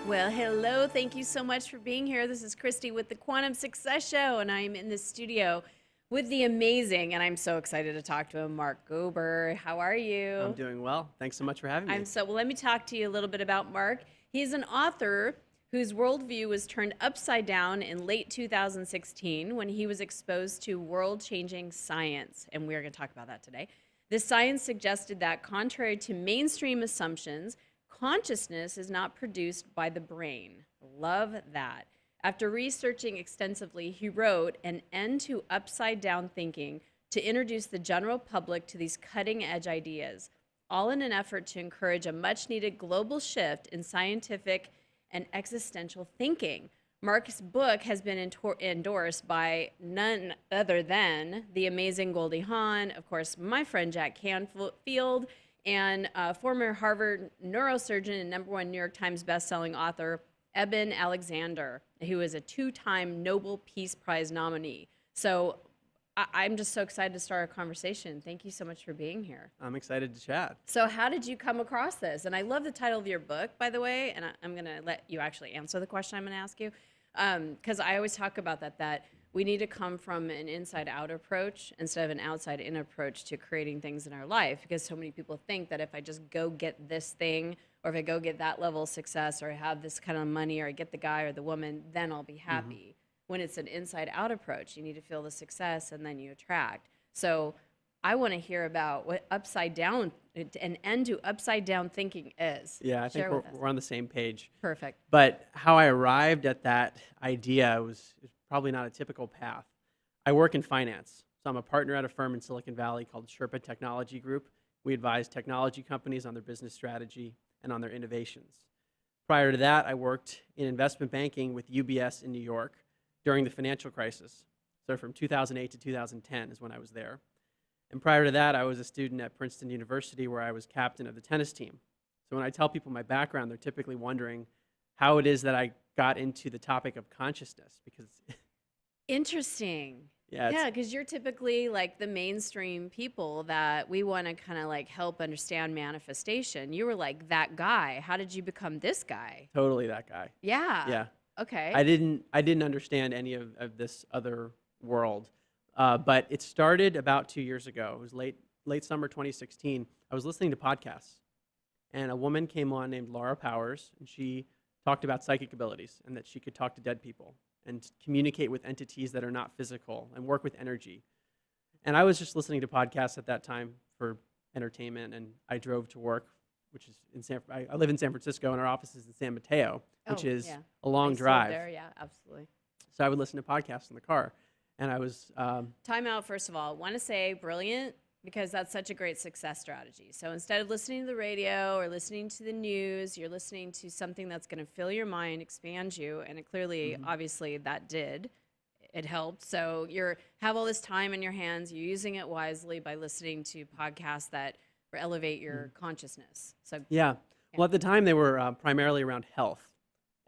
Well, hello. Thank you so much for being here. This is Christy with the Quantum Success Show, and I'm in the studio with the amazing, and I'm so excited to talk to him, Mark Gober. How are I'm you? doing well. Thanks so much for having me. Well, let me talk to you a little bit about Mark. He's an author whose worldview was turned upside down in late 2016 when he was exposed to world changing science. And we're going to talk about that today. This science suggested that, contrary to mainstream assumptions, consciousness is not produced by the brain. Love that. After researching extensively, he wrote An End to Upside Down Thinking to introduce the general public to these cutting edge ideas, all in an effort to encourage a much needed global shift in scientific and existential thinking. Mark's book has been endorsed by none other than the amazing Goldie Hawn, of course, my friend Jack Canfield, and former Harvard neurosurgeon and #1 New York Times bestselling author Eben Alexander, who is a 2-time Nobel Peace Prize nominee. So I'm just so excited to start our conversation. Thank you so much for being here. I'm excited to chat. So how did you come across this? And I love the title of your book, by the way, and I'm going to let you actually answer the question I'm going to ask you, because I always talk about that we need to come from an inside-out approach instead of an outside-in approach to creating things in our life, because so many people think that if I just go get this thing, or if I go get that level of success, or I have this kind of money, or I get the guy or the woman, then I'll be happy. When it's an inside-out approach, you need to feel the success and then you attract. So I want to hear about what an end to upside down thinking is. Yeah, I think Share with us. we're on the same page. Perfect. But how I arrived at that idea was probably not a typical path. I work in finance, so I'm a partner at a firm in Silicon Valley called Sherpa Technology Group. We advise technology companies on their business strategy and on their innovations. Prior to that, I worked in investment banking with UBS in New York during the financial crisis. So from 2008 to 2010 is when I was there. And prior to that, I was a student at Princeton University where I was captain of the tennis team. So when I tell people my background, they're typically wondering how it is that I got into the topic of consciousness, because Interesting. Yeah, because you're typically like the mainstream people that we want to kind of like help understand manifestation. You were like that guy. How did you become this guy? totally that guy. Yeah. Yeah. Okay. I didn't understand any of this other world. But it started about 2 years ago. It was late summer 2016. I was listening to podcasts, and a woman came on named Laura Powers, and she talked about psychic abilities and that she could talk to dead people and communicate with entities that are not physical and work with energy. And I was just listening to podcasts at that time for entertainment, and I drove to work, which is I live in San Francisco, and our office is in San Mateo, which is yeah. a long I used to live drive. there. Yeah, absolutely. So I would listen to podcasts in the car, and I was Time out, first of all. Want to say brilliant, because that's such a great success strategy. So instead of listening to the radio or listening to the news, you're listening to something that's going to fill your mind, expand you, and it clearly, obviously, that did. It helped. So you have all this time in your hands. You're using it wisely by listening to podcasts that elevate your consciousness. So yeah. Well, at the time they were primarily around health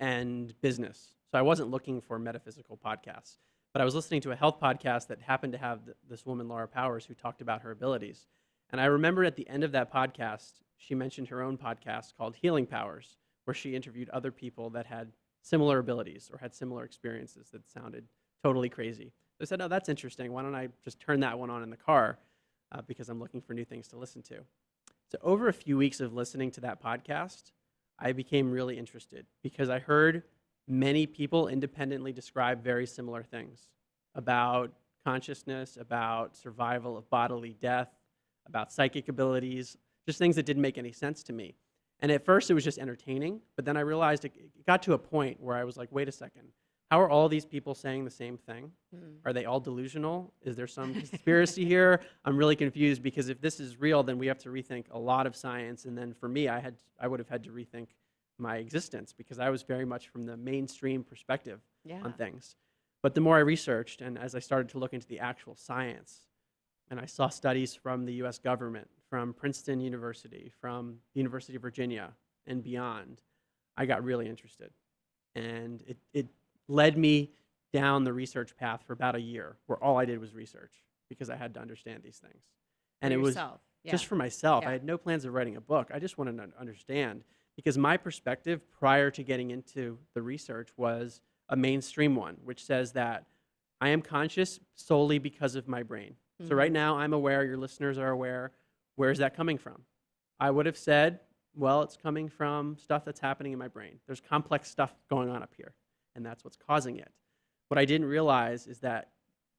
and business, so I wasn't looking for metaphysical podcasts. But I was listening to a health podcast that happened to have this woman, Laura Powers, who talked about her abilities. And I remember at the end of that podcast, she mentioned her own podcast called Healing Powers, where she interviewed other people that had similar abilities or had similar experiences that sounded totally crazy. So I said, oh, that's interesting. Why don't I just turn that one on in the car, because I'm looking for new things to listen to. So over a few weeks of listening to that podcast, I became really interested because I heard many people independently describe very similar things about consciousness, about survival of bodily death, about psychic abilities, just things that didn't make any sense to me. And at first it was just entertaining, but then I realized it got to a point where I was like, wait a second, how are all these people saying the same thing? Are they all delusional? Is there some conspiracy here? I'm really confused, because if this is real, then we have to rethink a lot of science. And then for me, I would have had to rethink my existence, because I was very much from the mainstream perspective on things. But the more I researched, and as I started to look into the actual science, and I saw studies from the US government, from Princeton University, from the University of Virginia, and beyond, I got really interested. And it led me down the research path for about a year, where all I did was research, because I had to understand these things. And it was just for myself. I had no plans of writing a book. I just wanted to understand, Because my perspective prior to getting into the research was a mainstream one, which says that I am conscious solely because of my brain. So right Mm-hmm. now I'm aware, your listeners are aware. Where is that coming from? I would have said, well, it's coming from stuff that's happening in my brain. There's complex stuff going on up here, and that's what's causing it. What I didn't realize is that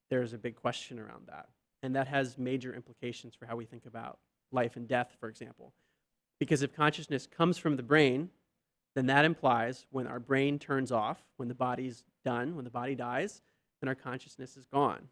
there's a big question around that, and that has major implications for how we think about life and death, for example. Because if consciousness comes from the brain, then that implies when our brain turns off, when the body's done, when the body dies, then our consciousness is gone.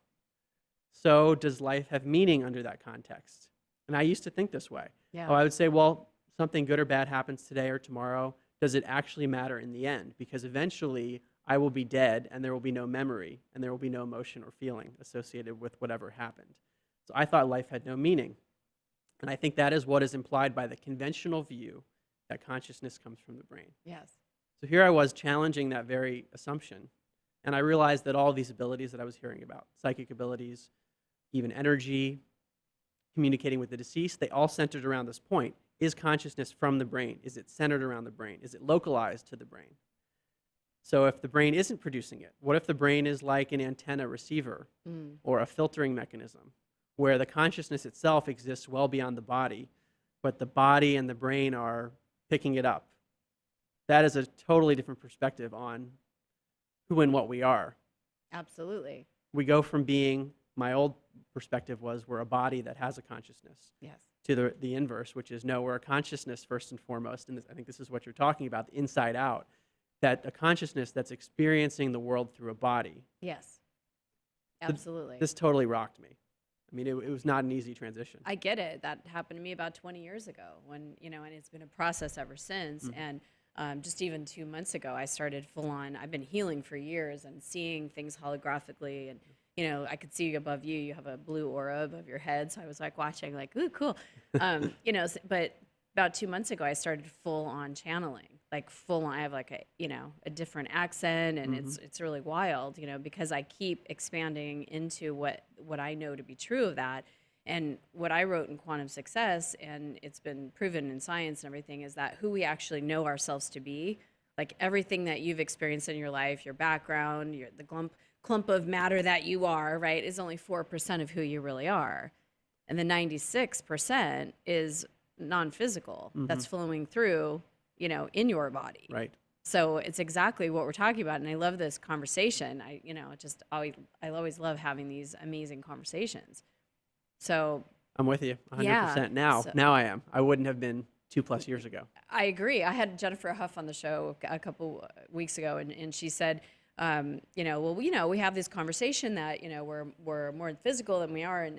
So does life have meaning under that context? And I used to think this way. Yeah. Oh, I would say, well, something good or bad happens today or tomorrow. Does it actually matter in the end? Because eventually I will be dead and there will be no memory and there will be no emotion or feeling associated with whatever happened. So I thought life had no meaning. And I think that is what is implied by the conventional view that consciousness comes from the brain. Yes. So here I was challenging that very assumption. And I realized that all these abilities that I was hearing about, psychic abilities, even energy, communicating with the deceased, they all centered around this point. Is consciousness from the brain? Is it centered around the brain? Is it localized to the brain? So if the brain isn't producing it, what if the brain is like an antenna receiver or a filtering mechanism where the consciousness itself exists well beyond the body, but the body and the brain are picking it up? That is a totally different perspective on who and what we are. Absolutely. We go from being, my old perspective was, we're a body that has a consciousness, Yes. to the inverse, which is, no, we're a consciousness first and foremost, and I think this is what you're talking about, the inside out, that a consciousness that's experiencing the world through a body. Yes. Absolutely. This totally rocked me. I mean, it was not an easy transition. I get it. That happened to me about 20 years ago when, and it's been a process ever since. Mm-hmm. And just even 2 months ago, I started full on, I've been healing for years and seeing things holographically. And, I could see above you, you have a blue aura above your head. So I was like watching like, ooh, cool. But about 2 months ago, I started full on channeling, like full on. I have like a different accent, and it's really wild, because I keep expanding into what I know to be true of that. And what I wrote in Quantum Success, and it's been proven in science and everything, is that who we actually know ourselves to be, like everything that you've experienced in your life, your background, the clump of matter that you are, right, is only 4% of who you really are. And the 96% is non-physical, that's flowing through, in your body. Right. So it's exactly what we're talking about. And I love this conversation. I always love having these amazing conversations. So I'm with you 100%. Yeah, Now I am. I wouldn't have been 2+ years ago. I agree. I had Jennifer Huff on the show a couple weeks ago, and she said, we have this conversation that, we're more physical than we are,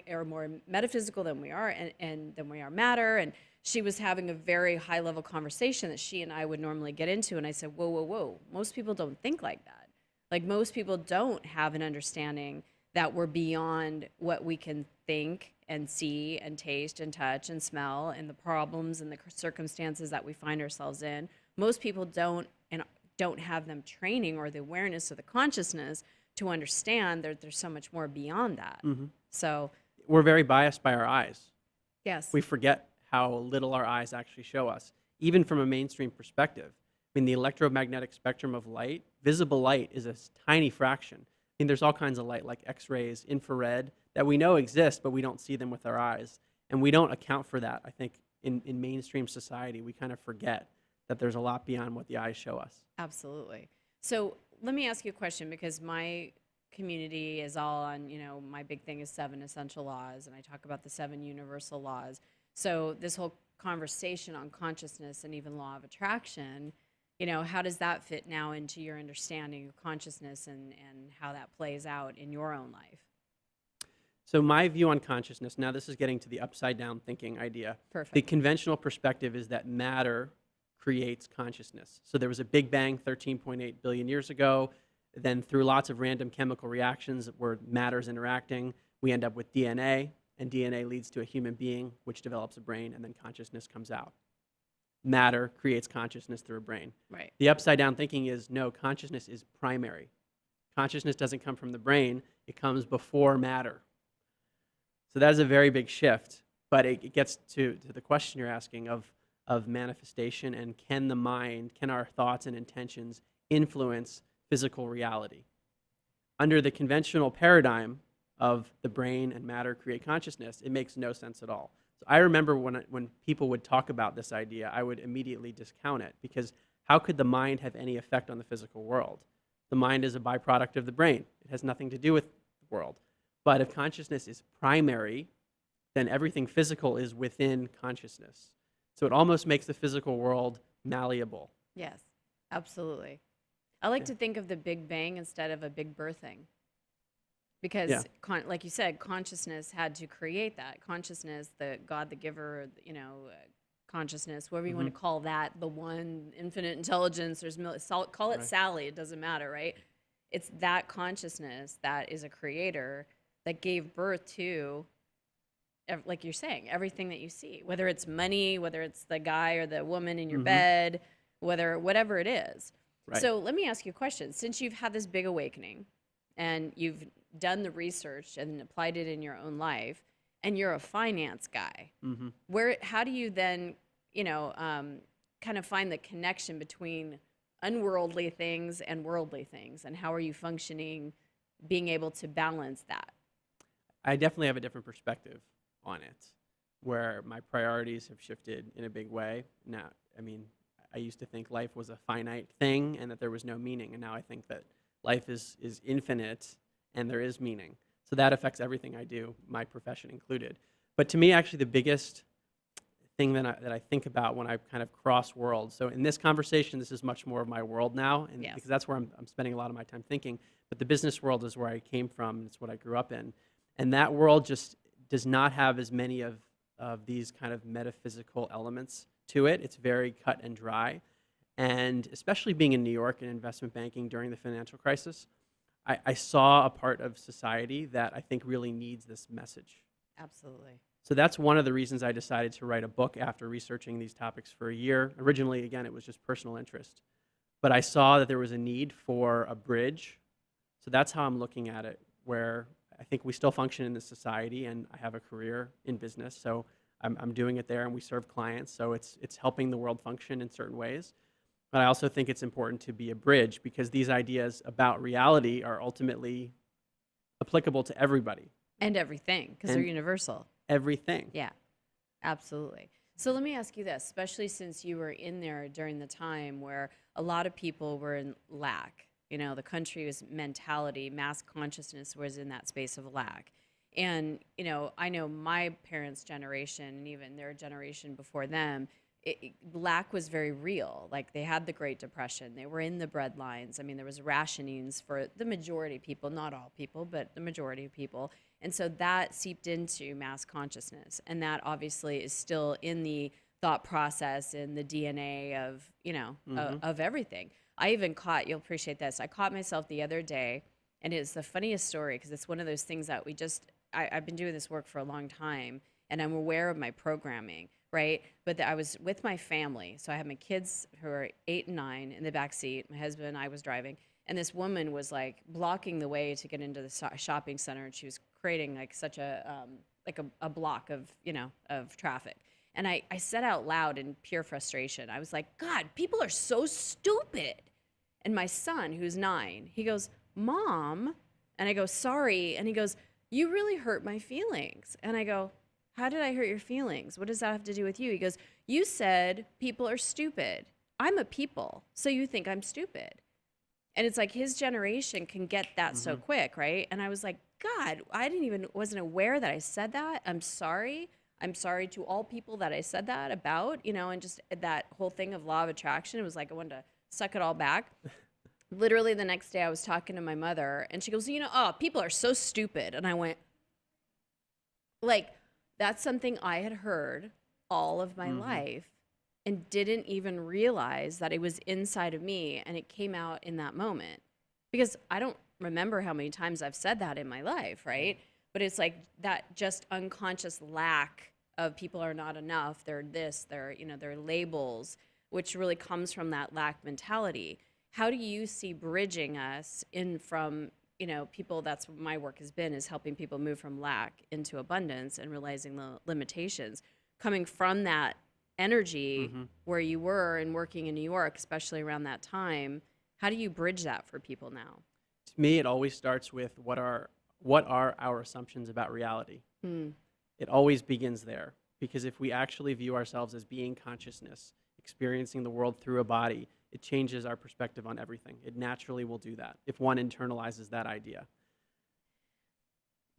or more metaphysical than we are, and than we are matter. And she was having a very high level conversation that she and I would normally get into. And I said, whoa. Most people don't think like that. Like most people don't have an understanding that we're beyond what we can think and see and taste and touch and smell, and the problems and the circumstances that we find ourselves in. Most people don't have them training or the awareness or the consciousness to understand that there's so much more beyond that. So We're very biased by our eyes. yes, We forget how little our eyes actually show us, even from a mainstream perspective. I mean, the electromagnetic spectrum of light, visible light, is a tiny fraction. I mean, there's all kinds of light, like X-rays, infrared, that we know exist, but we don't see them with our eyes. And we don't account for that, I think, in mainstream society. We kind of forget that there's a lot beyond what the eyes show us. absolutely. So let me ask you a question, because my community is all on, my big thing is 7 essential laws, and I talk about the 7 universal laws. So this whole conversation on consciousness and even law of attraction, how does that fit now into your understanding of consciousness and how that plays out in your own life? So my view on consciousness, now this is getting to the upside down thinking idea. Perfect. The conventional perspective is that matter creates consciousness. So there was a Big Bang 13.8 billion years ago. Then through lots of random chemical reactions where matter's interacting, we end up with DNA, and DNA leads to a human being, which develops a brain, and then consciousness comes out. Matter creates consciousness through a brain. Right. The upside down thinking is, no, consciousness is primary. Consciousness doesn't come from the brain, it comes before matter. So that is a very big shift, but it gets to the question you're asking of of manifestation, and can our thoughts and intentions influence physical reality? Under the conventional paradigm of the brain and matter create consciousness, it makes no sense at all. So I remember when people would talk about this idea, I would immediately discount it, because how could the mind have any effect on the physical world? The mind is a byproduct of the brain. It has nothing to do with the world. But if consciousness is primary, then everything physical is within consciousness. So it almost makes the physical world malleable. Yes, absolutely. I like Yeah. to think of the Big Bang instead of a big birthing. Because, Yeah. like you said, consciousness had to create that. Consciousness, the God, the giver, consciousness, whatever you want to call that, the one, infinite intelligence, call it Right. Sally, it doesn't matter, right? It's that consciousness that is a creator that gave birth to, like you're saying, everything that you see, whether it's money, whether it's the guy or the woman in your bed, whatever it is. Right. So let me ask you a question. Since you've had this big awakening and you've done the research and applied it in your own life, and you're a finance guy, how do you then, kind of find the connection between unworldly things and worldly things, and how are you functioning, being able to balance that? I definitely have a different perspective on it, where my priorities have shifted in a big way. Now, I mean, I used to think life was a finite thing and that there was no meaning, and now I think that life is infinite and there is meaning. So that affects everything I do, my profession included. But to me, actually, the biggest thing that I think about when I kind of cross worlds. So in this conversation, this is much more of my world now, and Yes. because that's where I'm spending a lot of my time thinking. But the business world is where I came from, and it's what I grew up in. And that world just does not have as many of these kind of metaphysical elements to it. It's very cut and dry. And especially being in New York and investment banking during the financial crisis, I saw a part of society that I think really needs this message. Absolutely. So that's one of the reasons I decided to write a book after researching these topics for a year. Originally, again, it was just personal interest. But I saw that there was a need for a bridge. So that's how I'm looking at it, where I think we still function in this society, and I have a career in business. So I'm doing it there, and we serve clients. So it's helping the world function in certain ways. But I also think it's important to be a bridge, because these ideas about reality are ultimately applicable to everybody. And everything, because they're And universal. everything. Yeah, absolutely. So let me ask you this, especially since you were in there during the time where a lot of people were in lack. The country's mentality, mass consciousness was in that space of lack. And, I know my parents' generation and even their generation before them, lack was very real. Like, they had the Great Depression. They were in the bread lines. I mean, there was rationings for the majority of people, not all people, but the majority of people. And so that seeped into mass consciousness. And that obviously is still in the thought process and the DNA of, of everything. I even you'll appreciate this, I caught myself the other day, and it's the funniest story, because it's one of those things that I've been doing this work for a long time, and I'm aware of my programming, right? But I was with my family. So I had my kids who are 8 and 9 in the back seat. My husband and I was driving. And this woman was like blocking the way to get into the shopping center. And she was creating like such a block of, of traffic. And I said out loud in pure frustration, I was like, God, people are so stupid. And my son, who's 9, he goes, Mom. And I go, sorry. And he goes, you really hurt my feelings. And I go, how did I hurt your feelings? What does that have to do with you? He goes, you said people are stupid. I'm a people, so you think I'm stupid. And it's like his generation can get that so quick, right? And I was like, God, wasn't aware that I said that. I'm sorry. I'm sorry to all people that I said that about, and just that whole thing of law of attraction. It was like I wanted to suck it all back. Literally the next day I was talking to my mother, and she goes, people are so stupid. And I went, like, that's something I had heard all of my life and didn't even realize that it was inside of me, and it came out in that moment. Because I don't remember how many times I've said that in my life, right? But it's like that just unconscious lack of people are not enough, they're this, they're labels, which really comes from that lack mentality. How do you see bridging us in from people? That's what my work has been, is helping people move from lack into abundance and realizing the limitations, coming from that energy where you were and working in New York, especially around that time. How do you bridge that for people now? To me, it always starts with what are our assumptions about reality. It always begins there, because if we actually view ourselves as being consciousness, experiencing the world through a body, it changes our perspective on everything. It naturally will do that if one internalizes that idea.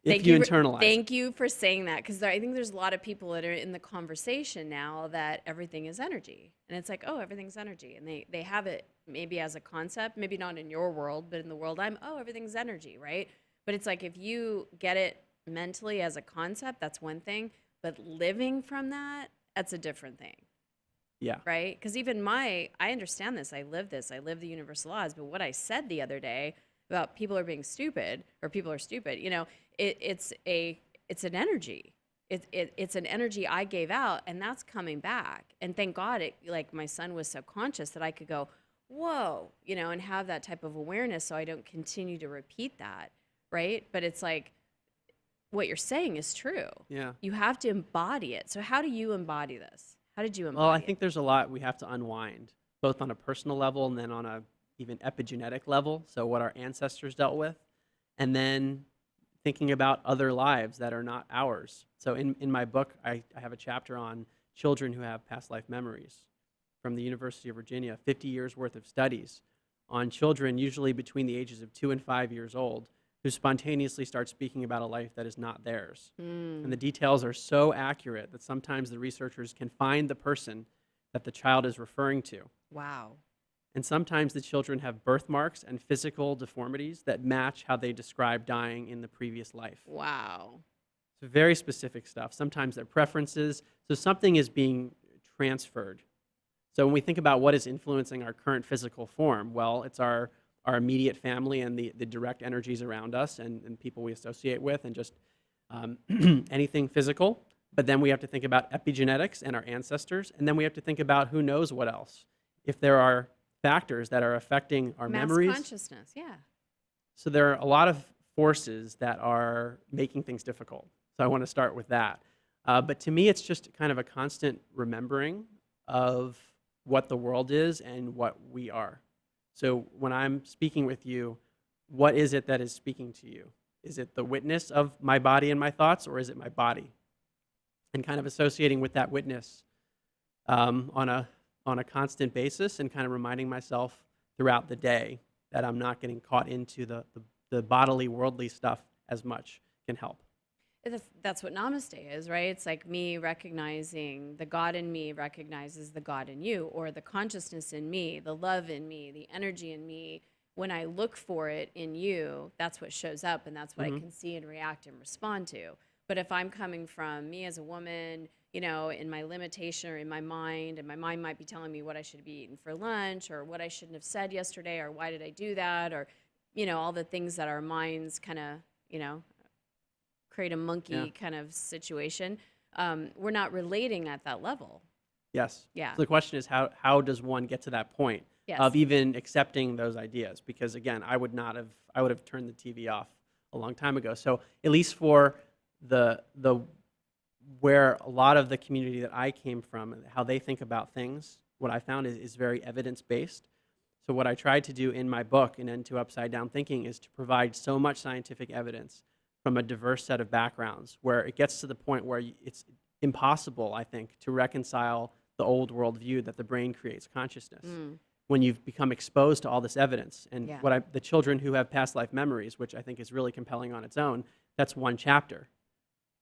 If you internalize. Thank you for saying that, because I think there's a lot of people that are in the conversation now that everything is energy. And it's like, oh, everything's energy. And they have it maybe as a concept, maybe not in your world, but in the world everything's energy, right? But it's like if you get it mentally as a concept, that's one thing. But living from that, that's a different thing. Yeah. Right? Because even I understand this. I live the universal laws. But what I said the other day about people are being stupid or people are stupid, it's an energy. It's an energy I gave out, and that's coming back. And thank God, like my son was so conscious that I could go, whoa, and have that type of awareness, so I don't continue to repeat that, right? But it's like what you're saying is true. Yeah. You have to embody it. So how do you embody this? How did you embody it? Well, I think there's a lot we have to unwind, both on a personal level and then on a even epigenetic level, so what our ancestors dealt with, and then thinking about other lives that are not ours. So in my book, I have a chapter on children who have past life memories from the University of Virginia, 50 years worth of studies on children usually between the ages of 2 and 5 years old who spontaneously start speaking about a life that is not theirs. And the details are so accurate that sometimes the researchers can find the person that the child is referring to. Wow. And sometimes the children have birthmarks and physical deformities that match how they describe dying in the previous life. Wow. It's very specific stuff. Sometimes their preferences. So something is being transferred. So when we think about what is influencing our current physical form, well, it's our immediate family and the direct energies around us and people we associate with and just anything physical. But then we have to think about epigenetics and our ancestors. And then we have to think about who knows what else. If there are factors that are affecting our memories. Mass consciousness, yeah. So there are a lot of forces that are making things difficult. So I want to start with that. But to me, it's just kind of a constant remembering of what the world is and what we are. So when I'm speaking with you, what is it that is speaking to you? Is it the witness of my body and my thoughts, or is it my body? And kind of associating with that witness on a constant basis and kind of reminding myself throughout the day that I'm not getting caught into the bodily, worldly stuff as much can help. That's what Namaste is, right? It's like me recognizing the God in me recognizes the God in you, or the consciousness in me, the love in me, the energy in me. When I look for it in you, that's what shows up, and that's what I can see and react and respond to. But if I'm coming from me as a woman, in my limitation or in my mind, and my mind might be telling me what I should be eating for lunch or what I shouldn't have said yesterday or why did I do that, or, all the things that our minds kind of, create a monkey kind of situation. We're not relating at that level. Yes. Yeah. So the question is, how does one get to that point of even accepting those ideas? Because again, I would have turned the TV off a long time ago. So at least for the where a lot of the community that I came from, how they think about things, what I found is very evidence-based. So what I tried to do in my book, An End to Upside Down Thinking, is to provide so much scientific evidence from a diverse set of backgrounds where it gets to the point where it's impossible, I think, to reconcile the old worldview that the brain creates consciousness when you've become exposed to all this evidence. And the children who have past life memories, which I think is really compelling on its own, that's one chapter.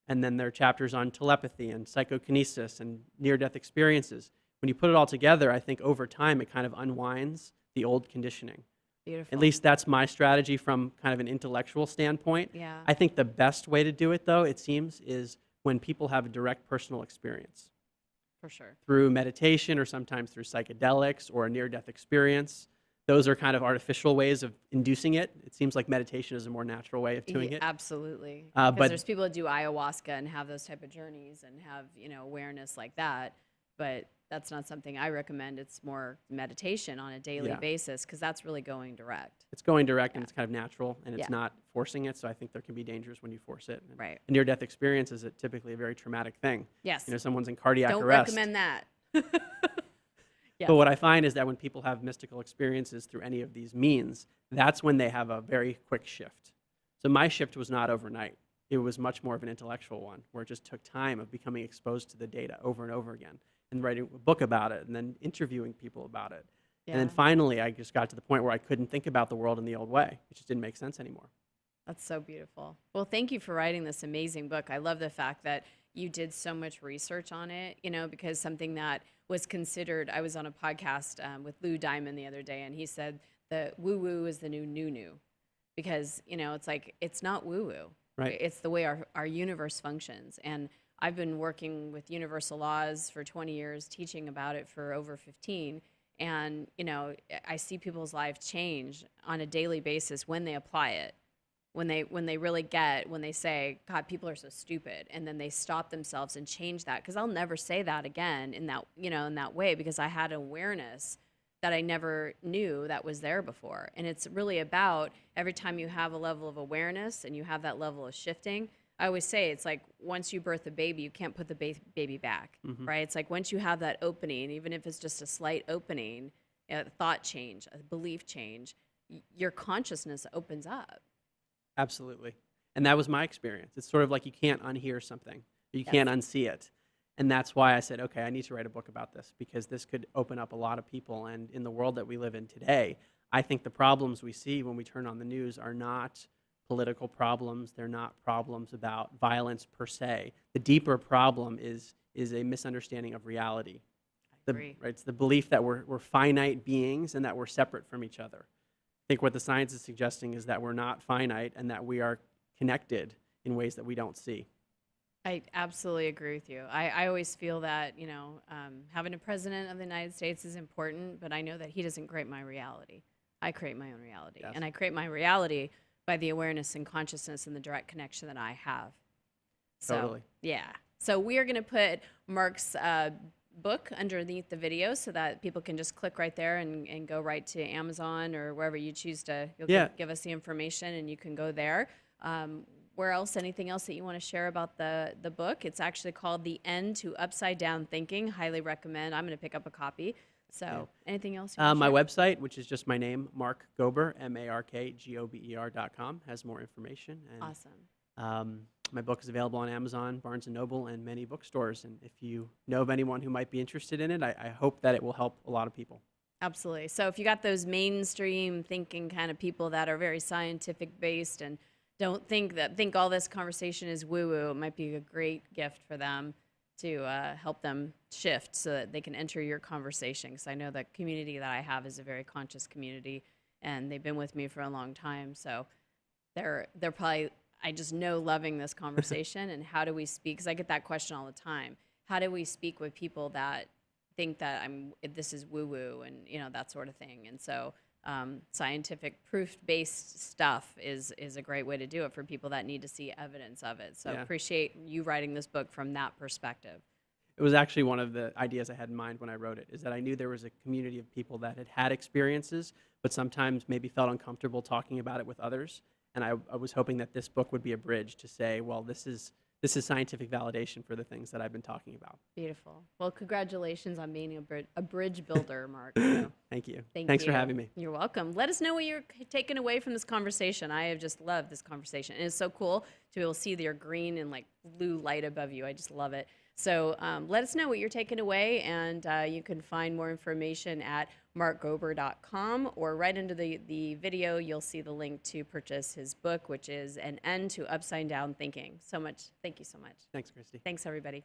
And then there are chapters on telepathy and psychokinesis and near-death experiences. When you put it all together, I think over time it kind of unwinds the old conditioning. Beautiful. At least that's my strategy from kind of an intellectual standpoint. Yeah. I think the best way to do it, though, it seems, is when people have a direct personal experience. For sure. Through meditation or sometimes through psychedelics or a near-death experience. Those are kind of artificial ways of inducing it. It seems like meditation is a more natural way of doing it. Absolutely. But there's people that do ayahuasca and have those type of journeys and have, awareness like that. But that's not something I recommend. It's more meditation on a daily basis, because that's really going direct. It's going direct and it's kind of natural, and it's not forcing it. So I think there can be dangers when you force it. Right. A near-death experience is typically a very traumatic thing. Yes. Someone's in cardiac Don't arrest. recommend that. Yes. But what I find is that when people have mystical experiences through any of these means, that's when they have a very quick shift. So my shift was not overnight. It was much more of an intellectual one, where it just took time of becoming exposed to the data over and over again, and writing a book about it, and then interviewing people about it. And then Yeah. finally, I just got to the point where I couldn't think about the world in the old way. It just didn't make sense anymore. That's so beautiful. Well, thank you for writing this amazing book. I love the fact that you did so much research on it, because something that was considered, I was on a podcast with Lou Diamond the other day, and he said the woo woo is the new new because, it's like, it's not woo woo. Right. It's the way our universe functions. And I've been working with universal laws for 20 years, teaching about it for over 15. And, I see people's lives change on a daily basis when they apply it. When they say, God, people are so stupid, and then they stop themselves and change that, because I'll never say that again in that way, because I had awareness that I never knew that was there before. And it's really about every time you have a level of awareness and you have that level of shifting. I always say it's like once you birth a baby, you can't put the baby back, right? It's like once you have that opening, even if it's just a slight opening, a thought change, a belief change, your consciousness opens up. Absolutely. And that was my experience. It's sort of like you can't unhear something. You Yes. can't unsee it. And that's why I said, okay, I need to write a book about this, because this could open up a lot of people. And in the world that we live in today, I think the problems we see when we turn on the news are not political problems. They're not problems about violence per se. The deeper problem is a misunderstanding of reality. I agree. Right? It's the belief that we're finite beings and that we're separate from each other. I think what the science is suggesting is that we're not finite and that we are connected in ways that we don't see. I absolutely agree with you. I always feel that, having a president of the United States is important, but I know that he doesn't create my reality. I create my own reality. Yes. And I create my reality by the awareness and consciousness and the direct connection that I have. So, Totally. yeah. So we are going to put Mark's book underneath the video so that people can just click right there and go right to Amazon or wherever you choose to. Give us the information and you can go there. Where else? Anything else that you want to share about the book? It's actually called The End to Upside Down Thinking. Highly recommend. I'm going to pick up a copy. So anything else you want to My share? website, which is just my name, Mark Gober, MarkGober.com, has more information. And, Awesome. my book is available on Amazon, Barnes & Noble, and many bookstores. And if you know of anyone who might be interested in it, I hope that it will help a lot of people. Absolutely. So if you got those mainstream thinking kind of people that are very scientific based and don't think all this conversation is woo-woo, it might be a great gift for them to help them shift so that they can enter your conversation. Because I know the community that I have is a very conscious community, and they've been with me for a long time. So they're probably, I just know, loving this conversation. And how do we speak? Because I get that question all the time. How do we speak with people that think that this is woo-woo and that sort of thing? And so scientific proof-based stuff is a great way to do it for people that need to see evidence of it. So appreciate you writing this book from that perspective. It was actually one of the ideas I had in mind when I wrote it, is that I knew there was a community of people that had experiences, but sometimes maybe felt uncomfortable talking about it with others. And I was hoping that this book would be a bridge to say, well, this is scientific validation for the things that I've been talking about. Beautiful. Well, congratulations on being a bridge builder, Mark. So, Thank you. Thanks for having me. You're welcome. Let us know what you're taking away from this conversation. I have just loved this conversation. And it's so cool to be able to see your green and like blue light above you. I just love it. So let us know what you're taking away, and you can find more information at markgober.com, or right under the video, you'll see the link to purchase his book, which is An End to Upside Down Thinking. Thank you so much. Thanks, Christy. Thanks, everybody.